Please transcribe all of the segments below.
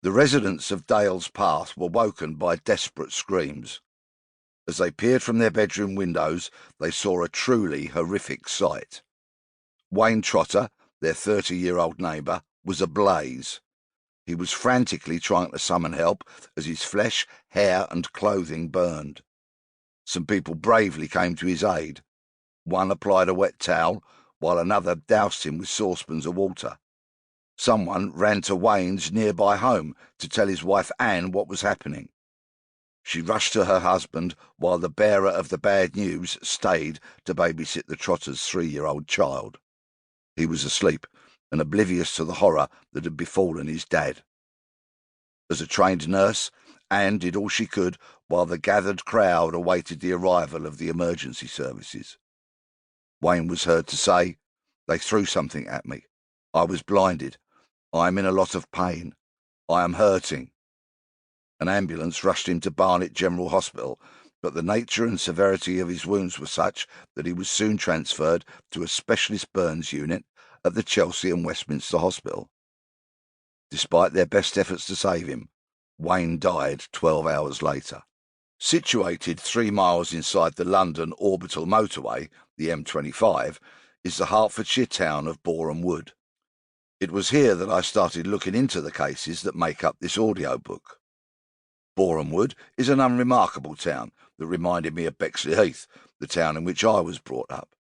The residents of Dale's Path were woken by desperate screams. As they peered from their bedroom windows, they saw a truly horrific sight. Wayne Trotter, their 30-year-old neighbour, was ablaze. He was frantically trying to summon help as his flesh, hair and clothing burned. Some people bravely came to his aid. One applied a wet towel, while another doused him with saucepans of water. Someone ran to Wayne's nearby home to tell his wife Anne what was happening. She rushed to her husband while the bearer of the bad news stayed to babysit the Trotter's 3-year-old child. He was asleep and oblivious to the horror that had befallen his dad. As a trained nurse, Anne did all she could while the gathered crowd awaited the arrival of the emergency services. Wayne was heard to say, "They threw something at me. I was blinded. I am in a lot of pain. I am hurting." An ambulance rushed him to Barnet General Hospital, but the nature and severity of his wounds were such that he was soon transferred to a specialist burns unit at the Chelsea and Westminster Hospital. Despite their best efforts to save him, Wayne died 12 hours later. Situated 3 miles inside the London orbital motorway, the M25, is the Hertfordshire town of Boreham Wood. It was here that I started looking into the cases that make up this audiobook. Boreham Wood is an unremarkable town that reminded me of Bexley Heath, the town in which I was brought up.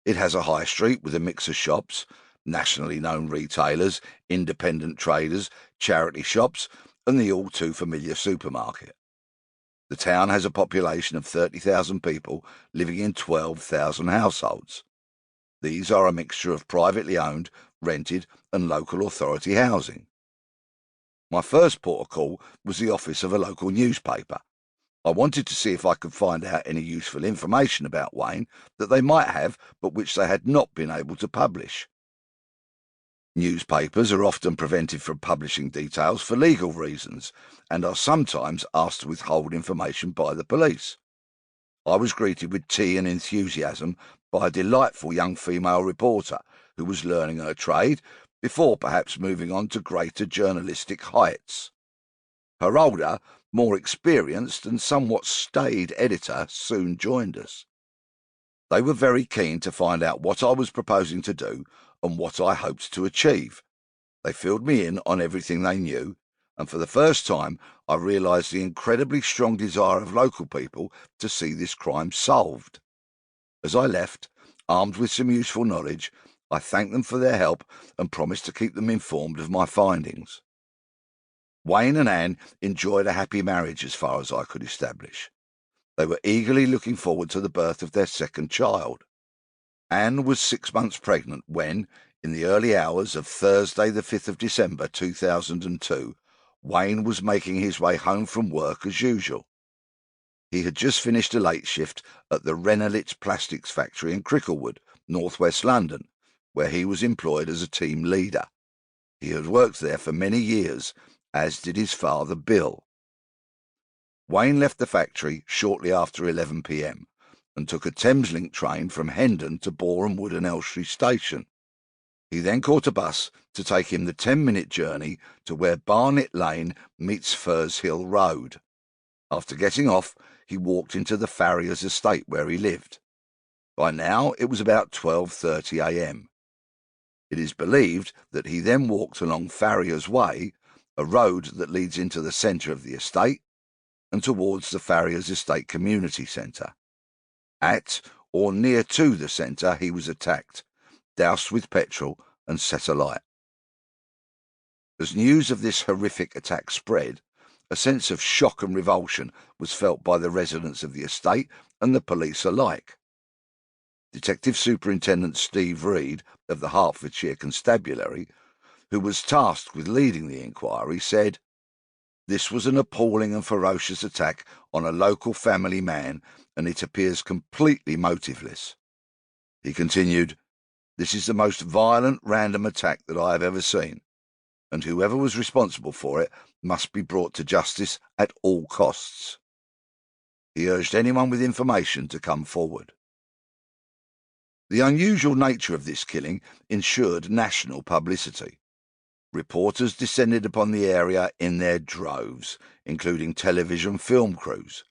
It has a high street with a mix of shops, nationally known retailers, independent traders, charity shops, and the all-too-familiar supermarket. The town has a population of 30,000 people living in 12,000 households. These are a mixture of privately owned, rented, and local authority housing. My first port of call was the office of a local newspaper. I wanted to see if I could find out any useful information about Wayne that they might have, but which they had not been able to publish. Newspapers are often prevented from publishing details for legal reasons, and are sometimes asked to withhold information by the police. I was greeted with tea and enthusiasm by a delightful young female reporter who was learning her trade before perhaps moving on to greater journalistic heights. Her older, more experienced and somewhat staid editor soon joined us. They were very keen to find out what I was proposing to do and what I hoped to achieve. They filled me in on everything they knew, and for the first time I realised the incredibly strong desire of local people to see this crime solved. As I left, armed with some useful knowledge, I thanked them for their help and promised to keep them informed of my findings. Wayne and Anne enjoyed a happy marriage as far as I could establish. They were eagerly looking forward to the birth of their second child. Anne was 6 months pregnant when, in the early hours of Thursday the 5th of December 2002, Wayne was making his way home from work as usual. He had just finished a late shift at the Renalit Plastics factory in Cricklewood, northwest London, where he was employed as a team leader. He had worked there for many years, as did his father Bill. Wayne left the factory shortly after 11 p.m. and took a Thameslink train from Hendon to Boreham Wood and Elstree station. He then caught a bus to take him the 10-minute journey to where Barnet Lane meets Furze Hill Road. After getting off, he walked into the farrier's estate where he lived. By now it was about 12:30 a.m. It is believed that he then walked along Farrier's Way, a road that leads into the centre of the estate, and towards the Farrier's Estate Community Centre. At or near to the centre he was attacked, doused with petrol and set alight. As news of this horrific attack spread, a sense of shock and revulsion was felt by the residents of the estate and the police alike. Detective Superintendent Steve Reed of the Hertfordshire Constabulary, who was tasked with leading the inquiry, said, "This was an appalling and ferocious attack on a local family man, and it appears completely motiveless." He continued, "This is the most violent random attack that I have ever seen, and whoever was responsible for it must be brought to justice at all costs." He urged anyone with information to come forward. The unusual nature of this killing ensured national publicity. Reporters descended upon the area in their droves, including television film crews.